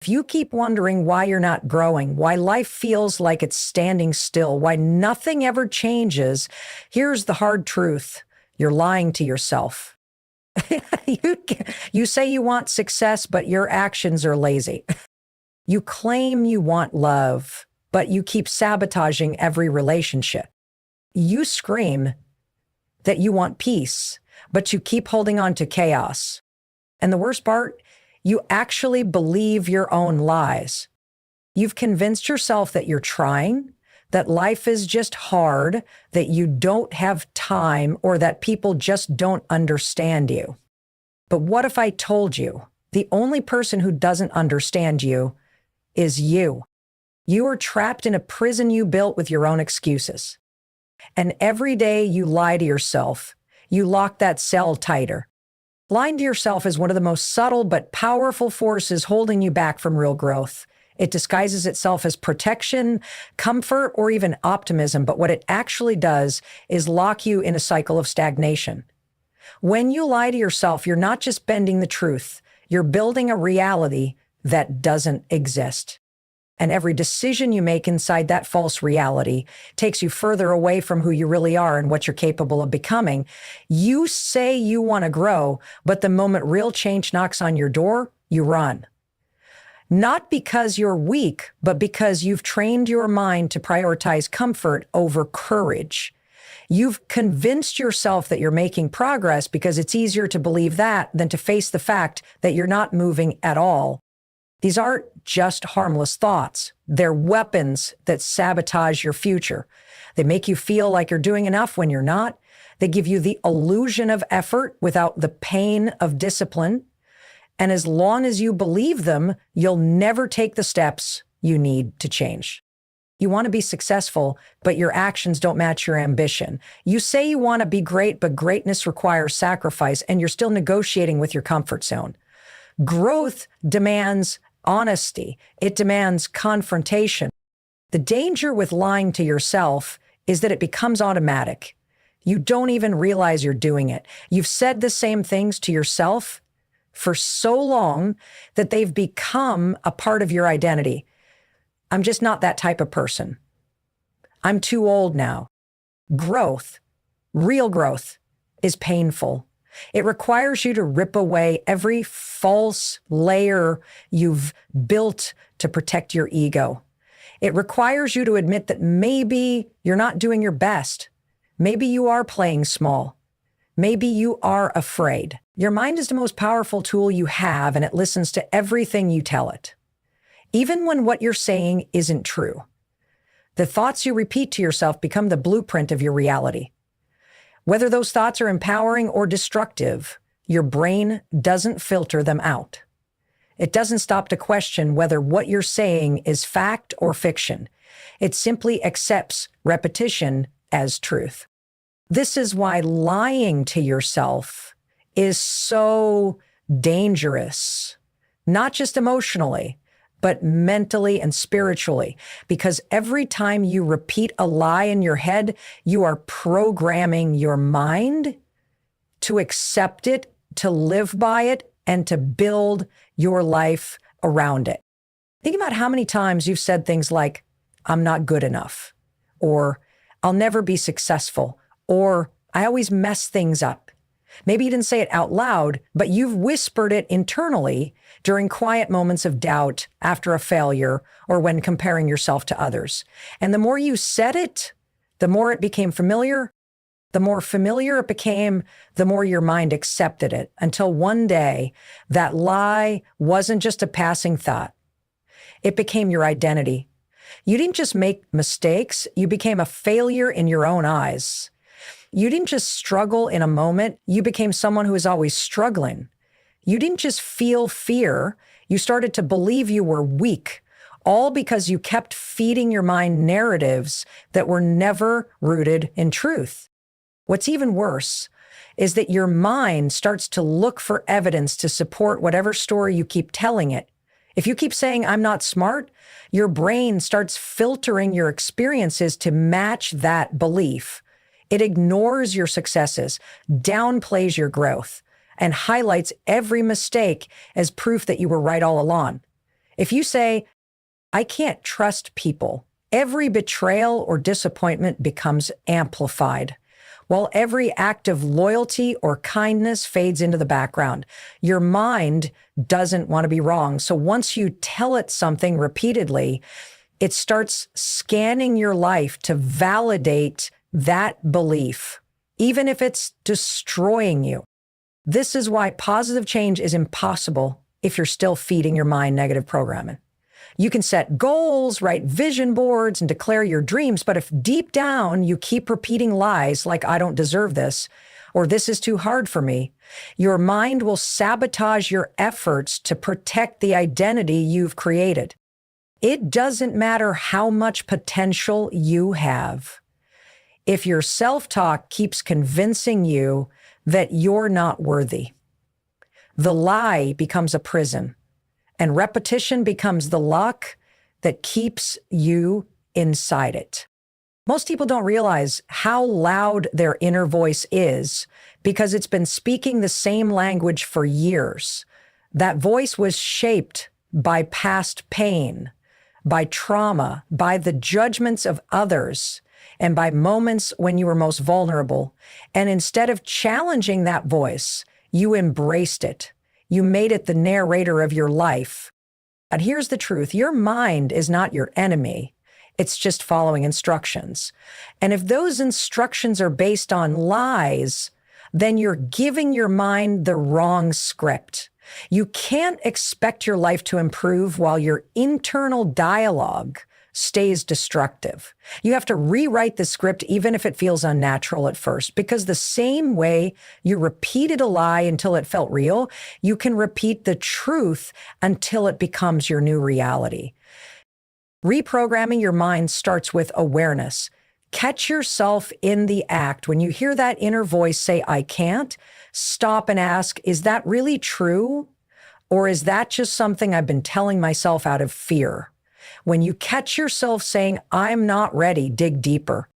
If you keep wondering why you're not growing, why life feels like it's standing still, why nothing ever changes, here's the hard truth. You're lying to yourself. you, you say you want success, but your actions are lazy. You claim you want love, but you keep sabotaging every relationship. You scream that you want peace, but you keep holding on to chaos. And the worst part, you actually believe your own lies. You've convinced yourself that you're trying, that life is just hard, that you don't have time, or that people just don't understand you. But what if I told you the only person who doesn't understand you is you? You are trapped in a prison you built with your own excuses. And every day you lie to yourself, you lock that cell tighter. Lying to yourself is one of the most subtle but powerful forces holding you back from real growth. It disguises itself as protection, comfort, or even optimism, but what it actually does is lock you in a cycle of stagnation. When you lie to yourself, you're not just bending the truth, you're building a reality that doesn't exist. And every decision you make inside that false reality takes you further away from who you really are and what you're capable of becoming. You say you want to grow, but the moment real change knocks on your door, you run. Not because you're weak, but because you've trained your mind to prioritize comfort over courage. You've convinced yourself that you're making progress because it's easier to believe that than to face the fact that you're not moving at all. These aren't just harmless thoughts. They're weapons that sabotage your future. They make you feel like you're doing enough when you're not. They give you the illusion of effort without the pain of discipline. And as long as you believe them, you'll never take the steps you need to change. You want to be successful, but your actions don't match your ambition. You say you want to be great, but greatness requires sacrifice, and you're still negotiating with your comfort zone. Growth demands honesty. It demands confrontation. The danger with lying to yourself is that it becomes automatic. You don't even realize you're doing it. You've said the same things to yourself for so long that they've become a part of your identity. I'm just not that type of person. I'm too old now. Growth, real growth, is painful. It requires you to rip away every false layer you've built to protect your ego. It requires you to admit that maybe you're not doing your best. Maybe you are playing small. Maybe you are afraid. Your mind is the most powerful tool you have, and it listens to everything you tell it, even when what you're saying isn't true. The thoughts you repeat to yourself become the blueprint of your reality. Whether those thoughts are empowering or destructive, your brain doesn't filter them out. It doesn't stop to question whether what you're saying is fact or fiction. It simply accepts repetition as truth. This is why lying to yourself is so dangerous, not just emotionally, but mentally and spiritually, because every time you repeat a lie in your head, you are programming your mind to accept it, to live by it, and to build your life around it. Think about how many times you've said things like, I'm not good enough, or I'll never be successful, or I always mess things up. Maybe you didn't say it out loud, but you've whispered it internally during quiet moments of doubt after a failure or when comparing yourself to others. And the more you said it, the more it became familiar. The more familiar it became, the more your mind accepted it, until one day that lie wasn't just a passing thought. It became your identity. You didn't just make mistakes, you became a failure in your own eyes. You didn't just struggle in a moment, you became someone who is always struggling. You didn't just feel fear, you started to believe you were weak, all because you kept feeding your mind narratives that were never rooted in truth. What's even worse is that your mind starts to look for evidence to support whatever story you keep telling it. If you keep saying, I'm not smart, your brain starts filtering your experiences to match that belief. It ignores your successes, downplays your growth, and highlights every mistake as proof that you were right all along. If you say, I can't trust people, every betrayal or disappointment becomes amplified, while every act of loyalty or kindness fades into the background. Your mind doesn't want to be wrong. So once you tell it something repeatedly, it starts scanning your life to validate that belief, even if it's destroying you. This is why positive change is impossible if you're still feeding your mind negative programming. You can set goals, write vision boards, and declare your dreams, but if deep down you keep repeating lies like, I don't deserve this, or this is too hard for me, your mind will sabotage your efforts to protect the identity you've created. It doesn't matter how much potential you have. If your self-talk keeps convincing you that you're not worthy, the lie becomes a prison. And repetition becomes the lock that keeps you inside it. Most people don't realize how loud their inner voice is because it's been speaking the same language for years. That voice was shaped by past pain, by trauma, by the judgments of others, and by moments when you were most vulnerable. And instead of challenging that voice, you embraced it. You made it the narrator of your life. And here's the truth. Your mind is not your enemy. It's just following instructions. And if those instructions are based on lies, then you're giving your mind the wrong script. You can't expect your life to improve while your internal dialogue stays destructive. You have to rewrite the script even if it feels unnatural at first, because the same way you repeated a lie until it felt real, you can repeat the truth until it becomes your new reality. Reprogramming your mind starts with awareness. Catch yourself in the act. When you hear that inner voice say, I can't, stop and ask, is that really true? Or is that just something I've been telling myself out of fear? When you catch yourself saying, I'm not ready, dig deeper.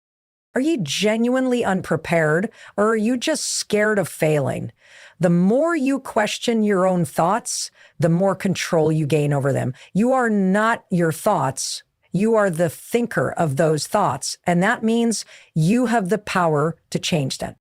Are you genuinely unprepared, or are you just scared of failing? The more you question your own thoughts, the more control you gain over them. You are not your thoughts. You are the thinker of those thoughts. And that means you have the power to change them.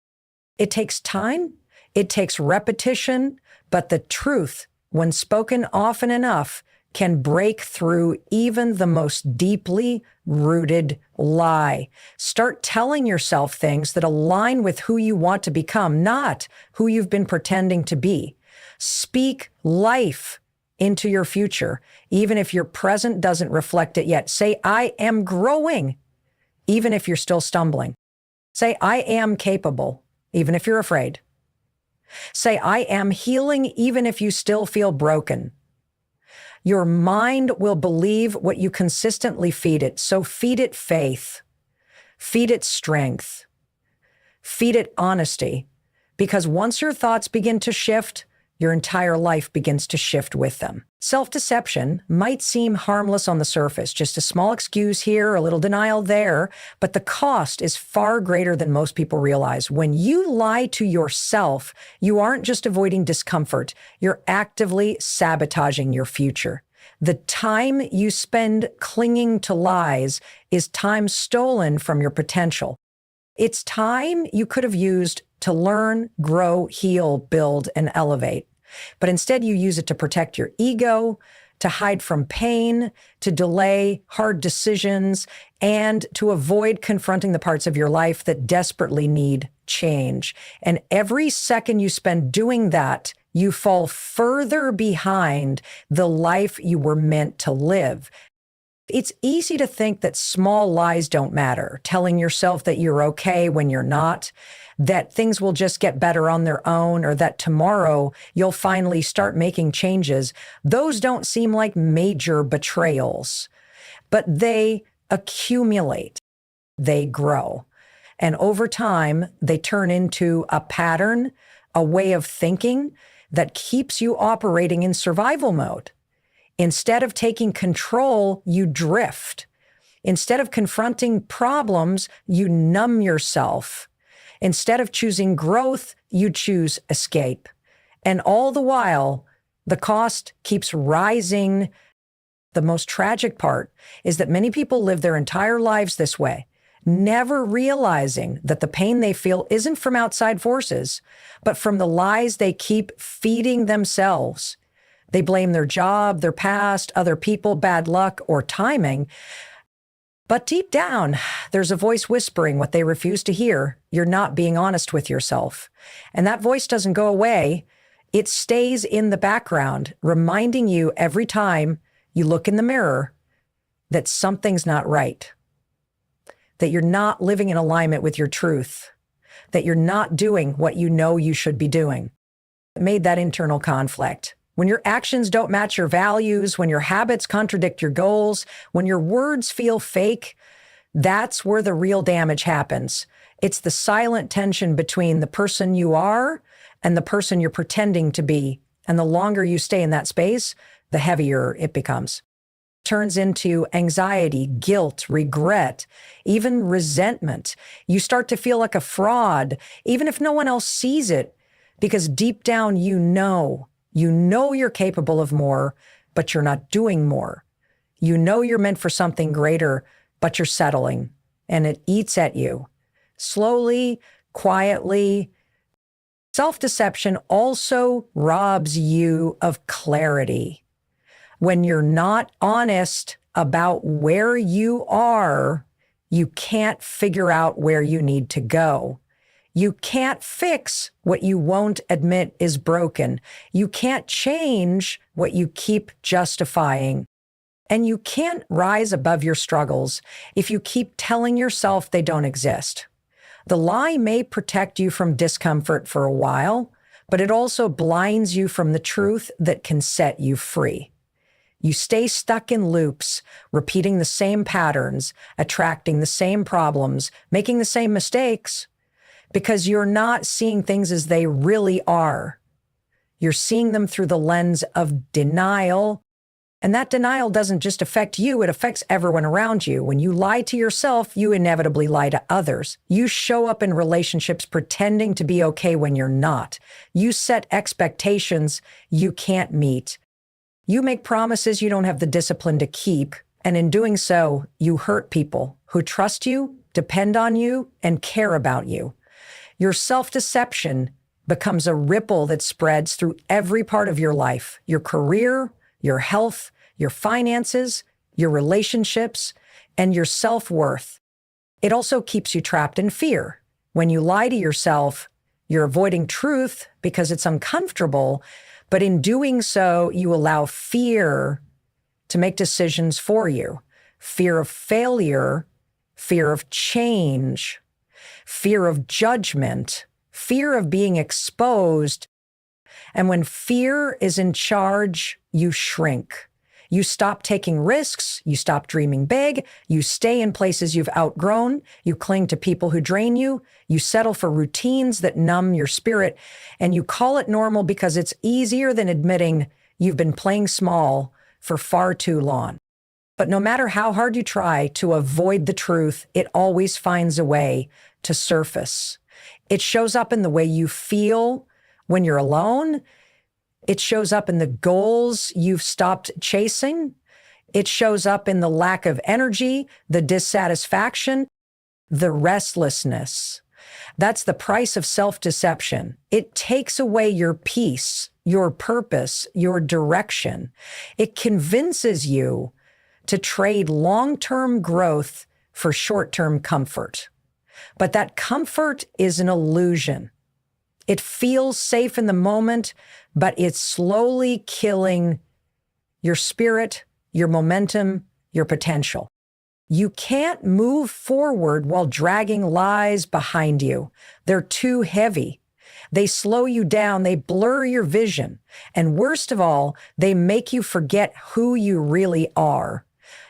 It takes time. It takes repetition. But the truth, when spoken often enough, can break through even the most deeply rooted lie. Start telling yourself things that align with who you want to become, not who you've been pretending to be. Speak life into your future, even if your present doesn't reflect it yet. Say, I am growing, even if you're still stumbling. Say, I am capable, even if you're afraid. Say, I am healing, even if you still feel broken. Your mind will believe what you consistently feed it. So feed it faith, feed it strength, feed it honesty. Because once your thoughts begin to shift, your entire life begins to shift with them. Self-deception might seem harmless on the surface, just a small excuse here, a little denial there, but the cost is far greater than most people realize. When you lie to yourself, you aren't just avoiding discomfort, you're actively sabotaging your future. The time you spend clinging to lies is time stolen from your potential. It's time you could have used to learn, grow, heal, build, and elevate. But instead you use it to protect your ego, to hide from pain, to delay hard decisions, and to avoid confronting the parts of your life that desperately need change. And every second you spend doing that, you fall further behind the life you were meant to live. It's easy to think that small lies don't matter, telling yourself that you're okay when you're not, that things will just get better on their own, or that tomorrow you'll finally start making changes. Those don't seem like major betrayals, but they accumulate, they grow. And over time, they turn into a pattern, a way of thinking that keeps you operating in survival mode. Instead of taking control, you drift. Instead of confronting problems, you numb yourself. Instead of choosing growth, you choose escape. And all the while, the cost keeps rising The most tragic part is that many people live their entire lives this way, never realizing that the pain they feel isn't from outside forces, but from the lies they keep feeding themselves. They blame their job, their past, other people, bad luck, or timing. But deep down, there's a voice whispering what they refuse to hear. You're not being honest with yourself. And that voice doesn't go away. It stays in the background, reminding you every time you look in the mirror that something's not right, that you're not living in alignment with your truth, that you're not doing what you know you should be doing. It made that internal conflict. When your actions don't match your values, when your habits contradict your goals, when your words feel fake, that's where the real damage happens. It's the silent tension between the person you are and the person you're pretending to be. And the longer you stay in that space, the heavier it becomes. Turns into anxiety, guilt, regret, even resentment. You start to feel like a fraud, even if no one else sees it, because deep down you know you're capable of more, but you're not doing more. You know you're meant for something greater, but you're settling, and it eats at you. Slowly, quietly. Self-deception also robs you of clarity. When you're not honest about where you are, you can't figure out where you need to go. You can't fix what you won't admit is broken. You can't change what you keep justifying. And you can't rise above your struggles if you keep telling yourself they don't exist. The lie may protect you from discomfort for a while, but it also blinds you from the truth that can set you free. You stay stuck in loops, repeating the same patterns, attracting the same problems, making the same mistakes, because you're not seeing things as they really are. You're seeing them through the lens of denial. And that denial doesn't just affect you, it affects everyone around you. When you lie to yourself, you inevitably lie to others. You show up in relationships pretending to be okay when you're not. You set expectations you can't meet. You make promises you don't have the discipline to keep. And in doing so, you hurt people who trust you, depend on you, and care about you. Your self-deception becomes a ripple that spreads through every part of your life, your career, your health, your finances, your relationships, and your self-worth. It also keeps you trapped in fear. When you lie to yourself, you're avoiding truth because it's uncomfortable, but in doing so, you allow fear to make decisions for you. Fear of failure, fear of change, fear of judgment, fear of being exposed. And when fear is in charge, you shrink. You stop taking risks, you stop dreaming big, you stay in places you've outgrown, you cling to people who drain you, you settle for routines that numb your spirit, and you call it normal because it's easier than admitting you've been playing small for far too long. But no matter how hard you try to avoid the truth, it always finds a way to surface. It shows up in the way you feel when you're alone. It shows up in the goals you've stopped chasing. It shows up in the lack of energy, the dissatisfaction, the restlessness. That's the price of self-deception. It takes away your peace, your purpose, your direction. It convinces you to trade long-term growth for short-term comfort. But that comfort is an illusion. It feels safe in the moment, but it's slowly killing your spirit, your momentum, your potential. You can't move forward while dragging lies behind you. They're too heavy. They slow you down, they blur your vision, and worst of all, they make you forget who you really are.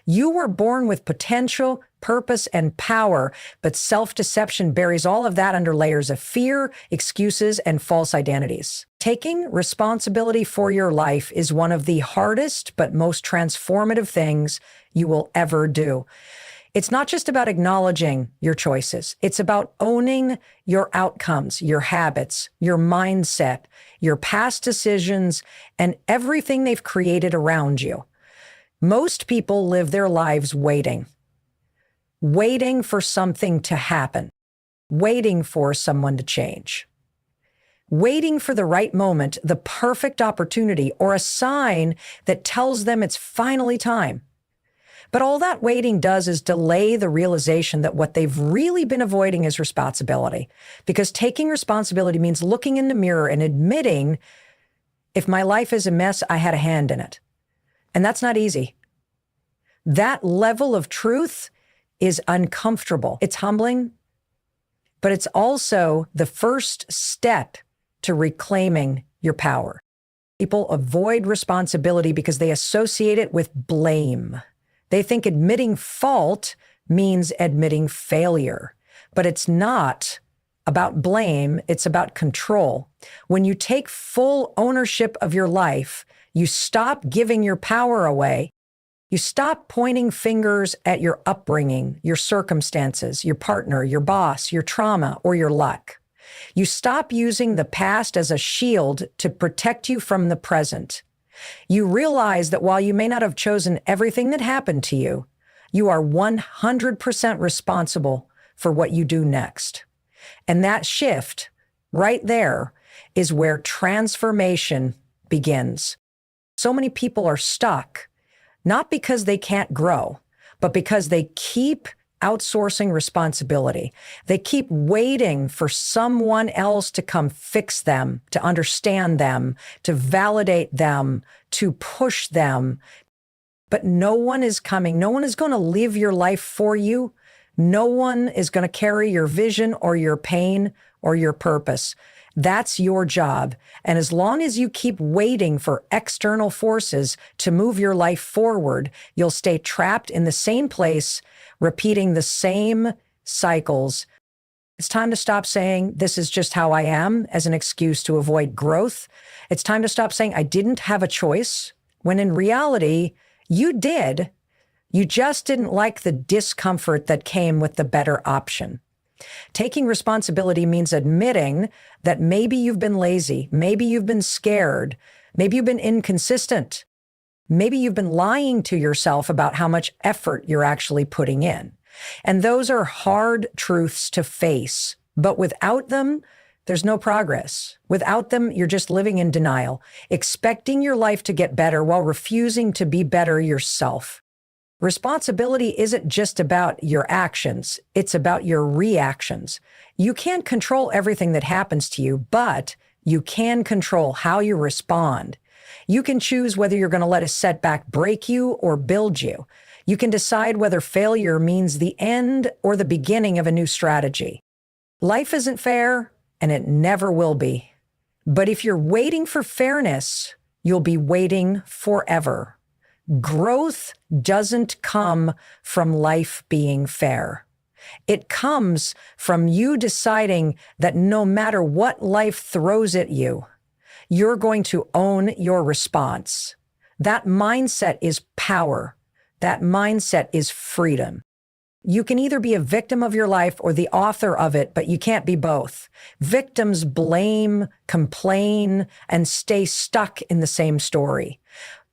You were born with potential, purpose, and power, but self-deception buries all of that under layers of fear, excuses, and false identities. Taking responsibility for your life is one of the hardest but most transformative things you will ever do. It's not just about acknowledging your choices. It's about owning your outcomes, your habits, your mindset, your past decisions, and everything they've created around you. Most people live their lives waiting for something to happen, waiting for someone to change, waiting for the right moment, the perfect opportunity, or a sign that tells them it's finally time. But all that waiting does is delay the realization that what they've really been avoiding is responsibility. Because taking responsibility means looking in the mirror and admitting, if my life is a mess, I had a hand in it. And that's not easy. That level of truth is uncomfortable. It's humbling, but it's also the first step to reclaiming your power. People avoid responsibility because they associate it with blame. They think admitting fault means admitting failure, but it's not about blame. It's about control. When you take full ownership of your life, you stop giving your power away. You stop pointing fingers at your upbringing, your circumstances, your partner, your boss, your trauma, or your luck. You stop using the past as a shield to protect you from the present. You realize that while you may not have chosen everything that happened to you, you are 100% responsible for what you do next. And that shift right there is where transformation begins. So many people are stuck, not because they can't grow, but because they keep outsourcing responsibility. They keep waiting for someone else to come fix them, to understand them, to validate them, to push them. But no one is coming. No one is going to live your life for you. No one is going to carry your vision or your pain or your purpose. That's your job. And as long as you keep waiting for external forces to move your life forward, you'll stay trapped in the same place, repeating the same cycles. It's time to stop saying, this is just how I am, as an excuse to avoid growth. It's time to stop saying, I didn't have a choice, when in reality, you did. You just didn't like the discomfort that came with the better option. Taking responsibility means admitting that maybe you've been lazy, maybe you've been scared, maybe you've been inconsistent, maybe you've been lying to yourself about how much effort you're actually putting in. And those are hard truths to face, but without them, there's no progress. Without them, you're just living in denial, expecting your life to get better while refusing to be better yourself. Responsibility isn't just about your actions, it's about your reactions. You can't control everything that happens to you, but you can control how you respond. You can choose whether you're going to let a setback break you or build you. You can decide whether failure means the end or the beginning of a new strategy. Life isn't fair, and it never will be. But if you're waiting for fairness, you'll be waiting forever. Growth doesn't come from life being fair. It comes from you deciding that no matter what life throws at you, you're going to own your response. That mindset is power. That mindset is freedom. You can either be a victim of your life or the author of it, but you can't be both. Victims blame, complain, and stay stuck in the same story.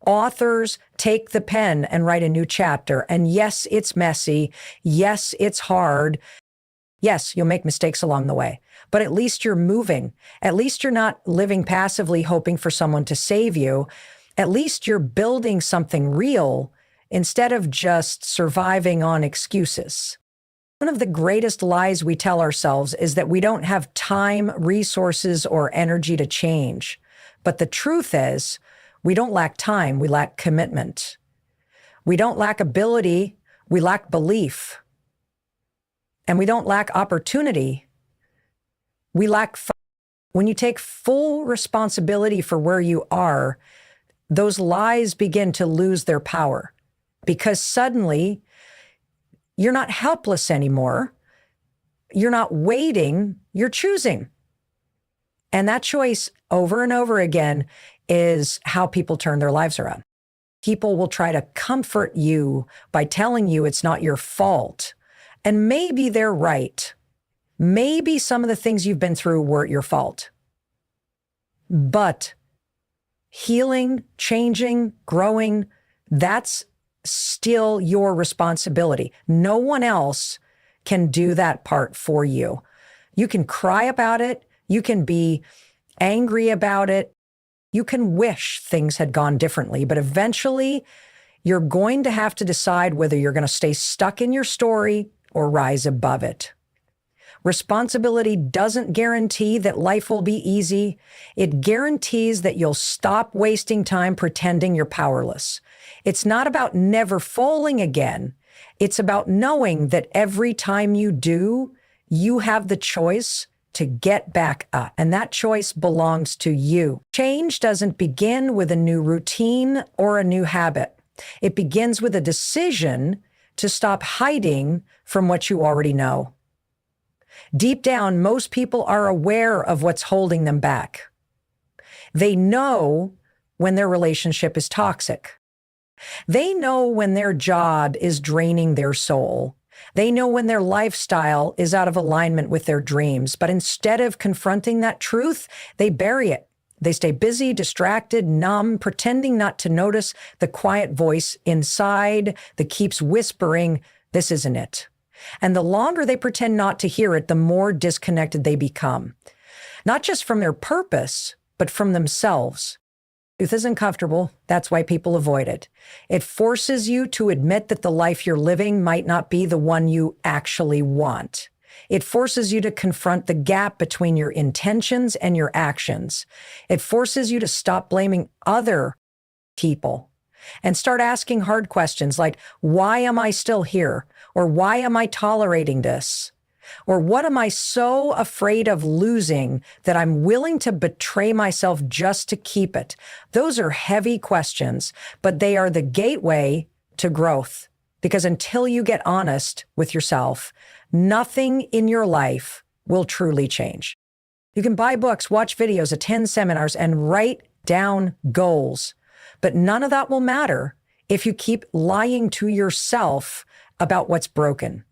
Authors take the pen and write a new chapter. And yes, it's messy. Yes, it's hard. Yes, you'll make mistakes along the way, but at least you're moving. At least you're not living passively hoping for someone to save you. At least you're building something real instead of just surviving on excuses. One of the greatest lies we tell ourselves is that we don't have time, resources, or energy to change. But the truth is, we don't lack time, we lack commitment. We don't lack ability, we lack belief. And we don't lack opportunity, we lack. When you take full responsibility for where you are, those lies begin to lose their power. Because suddenly, you're not helpless anymore. You're not waiting, you're choosing. And that choice over and over again is how people turn their lives around. People will try to comfort you by telling you it's not your fault. And maybe they're right. Maybe some of the things you've been through weren't your fault. But healing, changing, growing, that's still your responsibility. No one else can do that part for you. You can cry about it. You can be angry about it. You can wish things had gone differently, but eventually you're going to have to decide whether you're going to stay stuck in your story or rise above it. Responsibility doesn't guarantee that life will be easy. It guarantees that you'll stop wasting time pretending you're powerless. It's not about never falling again. It's about knowing that every time you do, you have the choice to get back up, and that choice belongs to you. Change doesn't begin with a new routine or a new habit. It begins with a decision to stop hiding from what you already know. Deep down, most people are aware of what's holding them back. They know when their relationship is toxic. They know when their job is draining their soul. They know when their lifestyle is out of alignment with their dreams. But instead of confronting that truth, they bury it. They stay busy, distracted, numb, pretending not to notice the quiet voice inside that keeps whispering, "This isn't it." And the longer they pretend not to hear it, the more disconnected they become. Not just from their purpose, but from themselves. Truth isn't comfortable. That's why people avoid it. It forces you to admit that the life you're living might not be the one you actually want. It forces you to confront the gap between your intentions and your actions. It forces you to stop blaming other people and start asking hard questions like, why am I still here? Or why am I tolerating this? Or what am I so afraid of losing that I'm willing to betray myself just to keep it? Those are heavy questions, but they are the gateway to growth. Because until you get honest with yourself, nothing in your life will truly change. You can buy books, watch videos, attend seminars, and write down goals. But none of that will matter if you keep lying to yourself about what's broken.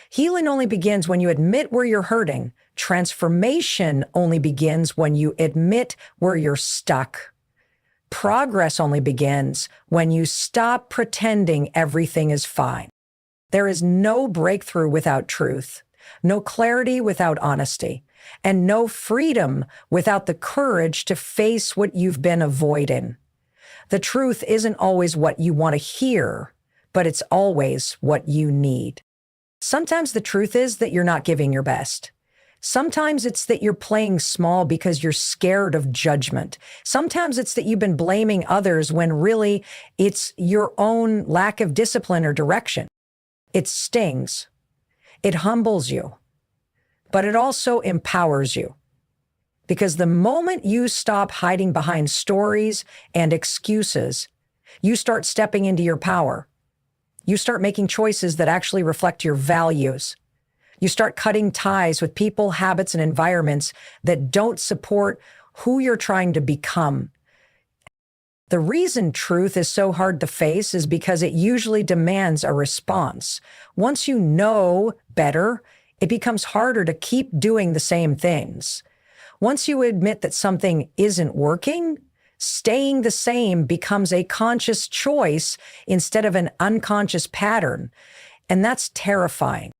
Healing only begins when you admit where you're hurting. Transformation only begins when you admit where you're stuck. Progress only begins when you stop pretending everything is fine. There is no breakthrough without truth, no clarity without honesty, and no freedom without the courage to face what you've been avoiding. The truth isn't always what you want to hear, but it's always what you need. Sometimes the truth is that you're not giving your best. Sometimes it's that you're playing small because you're scared of judgment. Sometimes it's that you've been blaming others when really it's your own lack of discipline or direction. It stings. It humbles you, but it also empowers you. Because the moment you stop hiding behind stories and excuses, you start stepping into your power. You start making choices that actually reflect your values. You start cutting ties with people, habits, and environments that don't support who you're trying to become. The reason truth is so hard to face is because it usually demands a response. Once you know better, it becomes harder to keep doing the same things. Once you admit that something isn't working, staying the same becomes a conscious choice instead of an unconscious pattern. And that's terrifying.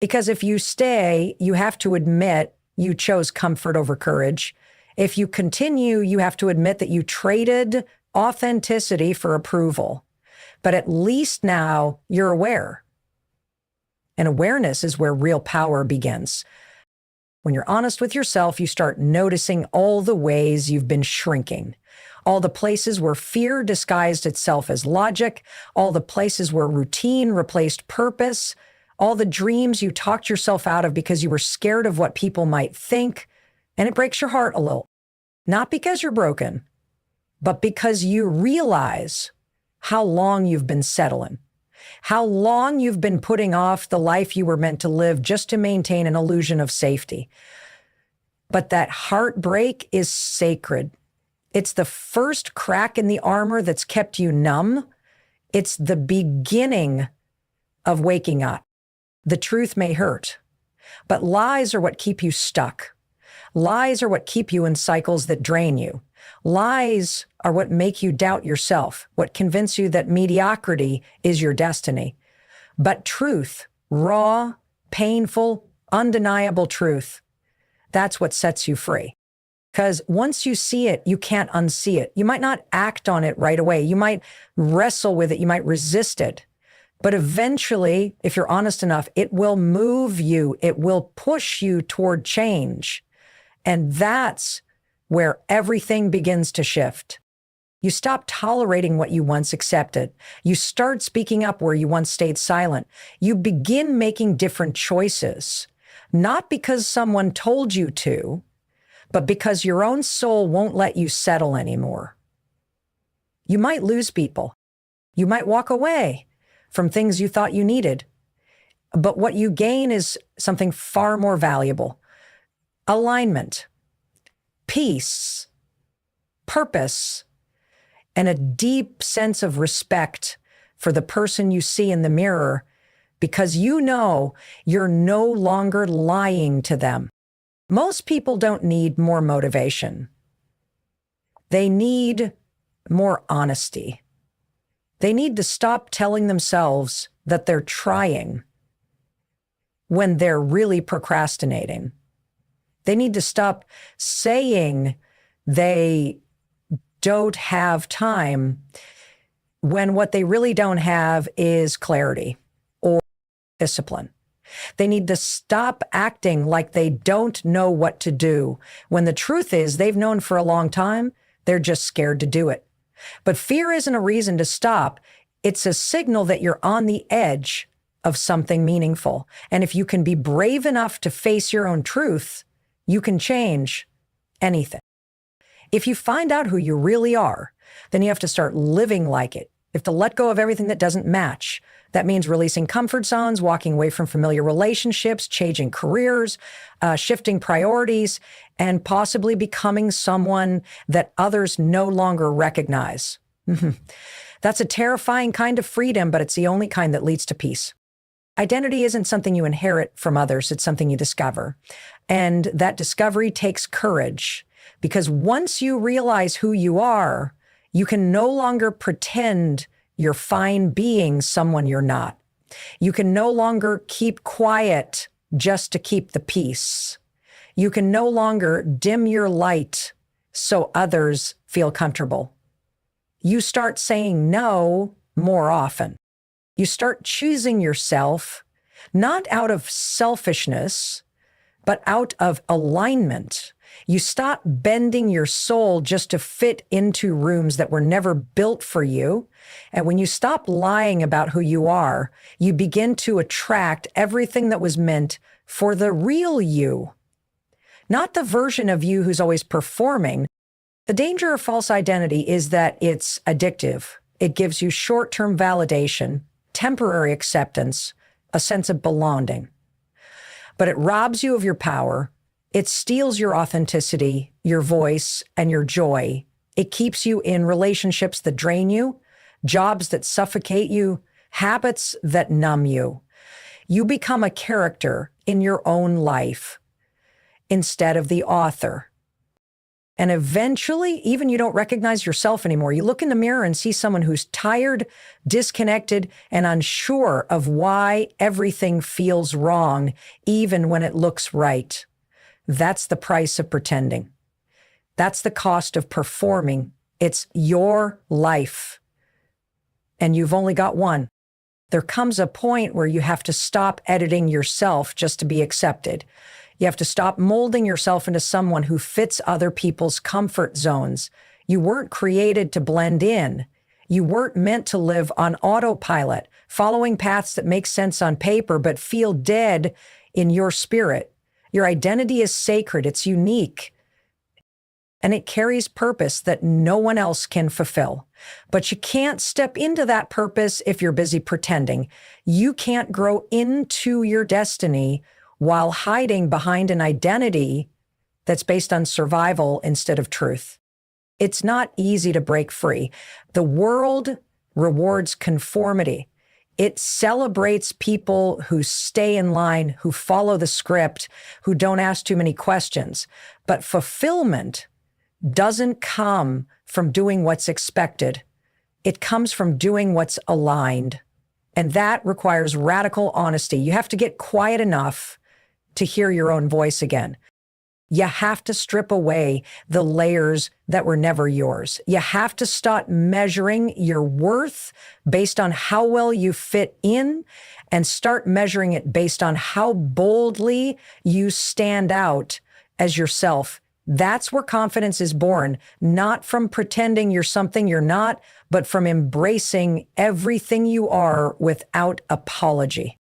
Because if you stay, you have to admit you chose comfort over courage. If you continue, you have to admit that you traded authenticity for approval. But at least now you're aware. And awareness is where real power begins. When you're honest with yourself, you start noticing all the ways you've been shrinking. All the places where fear disguised itself as logic, all the places where routine replaced purpose, all the dreams you talked yourself out of because you were scared of what people might think, and it breaks your heart a little. Not because you're broken, but because you realize how long you've been settling, how long you've been putting off the life you were meant to live just to maintain an illusion of safety. But that heartbreak is sacred. It's the first crack in the armor that's kept you numb. It's the beginning of waking up. The truth may hurt, but lies are what keep you stuck. Lies are what keep you in cycles that drain you. Lies are what make you doubt yourself, what convince you that mediocrity is your destiny. But truth, raw, painful, undeniable truth, that's what sets you free. Because once you see it, you can't unsee it. You might not act on it right away. You might wrestle with it. You might resist it. But eventually, if you're honest enough, it will move you. It will push you toward change. And that's where everything begins to shift. You stop tolerating what you once accepted. You start speaking up where you once stayed silent. You begin making different choices, not because someone told you to, but because your own soul won't let you settle anymore. You might lose people. You might walk away from things you thought you needed. But what you gain is something far more valuable: alignment, peace, purpose, and a deep sense of respect for the person you see in the mirror, because you know you're no longer lying to them. Most people don't need more motivation. They need more honesty. They need to stop telling themselves that they're trying when they're really procrastinating. They need to stop saying they don't have time when what they really don't have is clarity or discipline. They need to stop acting like they don't know what to do, when the truth is they've known for a long time. They're just scared to do it. But fear isn't a reason to stop. It's a signal that you're on the edge of something meaningful. And if you can be brave enough to face your own truth, you can change anything. If you find out who you really are, then you have to start living like it. You have to let go of everything that doesn't match. That means releasing comfort zones, walking away from familiar relationships, changing careers, shifting priorities, and possibly becoming someone that others no longer recognize. That's a terrifying kind of freedom, but it's the only kind that leads to peace. Identity isn't something you inherit from others. It's something you discover. And that discovery takes courage, because once you realize who you are, you can no longer pretend you're fine being someone you're not. You can no longer keep quiet just to keep the peace. You can no longer dim your light so others feel comfortable. You start saying no more often. You start choosing yourself, not out of selfishness, but out of alignment. You stop bending your soul just to fit into rooms that were never built for you. And when you stop lying about who you are, you begin to attract everything that was meant for the real you, not the version of you who's always performing. The danger of false identity is that it's addictive. It gives you short-term validation, temporary acceptance, a sense of belonging. But it robs you of your power. It steals your authenticity, your voice, and your joy. It keeps you in relationships that drain you, jobs that suffocate you, habits that numb you. You become a character in your own life instead of the author. And eventually, even you don't recognize yourself anymore. You look in the mirror and see someone who's tired, disconnected, and unsure of why everything feels wrong, even when it looks right. That's the price of pretending. That's the cost of performing. It's your life, and you've only got one. There comes a point where you have to stop editing yourself just to be accepted. You have to stop molding yourself into someone who fits other people's comfort zones. You weren't created to blend in. You weren't meant to live on autopilot, following paths that make sense on paper but feel dead in your spirit. Your identity is sacred. It's unique. And it carries purpose that no one else can fulfill. But you can't step into that purpose if you're busy pretending. You can't grow into your destiny while hiding behind an identity that's based on survival instead of truth. It's not easy to break free. The world rewards conformity. It celebrates people who stay in line, who follow the script, who don't ask too many questions. But fulfillment doesn't come from doing what's expected. It comes from doing what's aligned. And that requires radical honesty. You have to get quiet enough to hear your own voice again. You have to strip away the layers that were never yours. You have to start measuring your worth based on how well you fit in and start measuring it based on how boldly you stand out as yourself. That's where confidence is born, not from pretending you're something you're not, but from embracing everything you are without apology.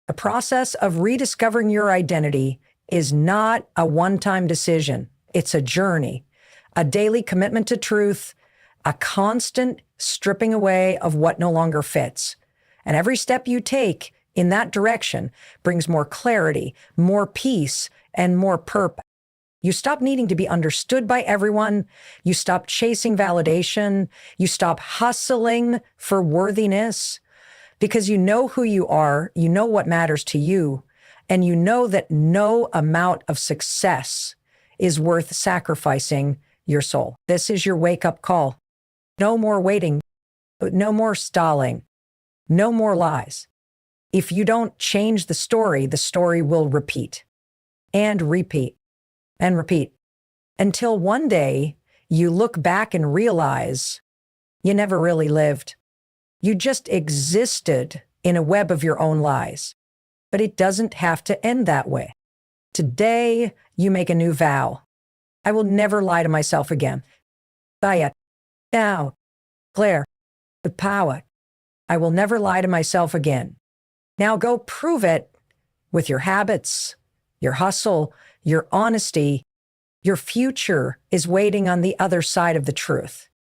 The process of rediscovering your identity is not a one-time decision. It's a journey, a daily commitment to truth, a constant stripping away of what no longer fits. And every step you take in that direction brings more clarity, more peace, and more purpose. You stop needing to be understood by everyone. You stop chasing validation. You stop hustling for worthiness because you know who you are. You know what matters to you. And you know that no amount of success is worth sacrificing your soul. This is your wake-up call. No more waiting. No more stalling. No more lies. If you don't change the story will repeat and repeat and repeat until one day you look back and realize you never really lived. You just existed in a web of your own lies. But it doesn't have to end that way. Today, you make a new vow. I will never lie to myself again. Saya, now, Claire, the power. I will never lie to myself again. Now go prove it with your habits, your hustle, your honesty. Your future is waiting on the other side of the truth.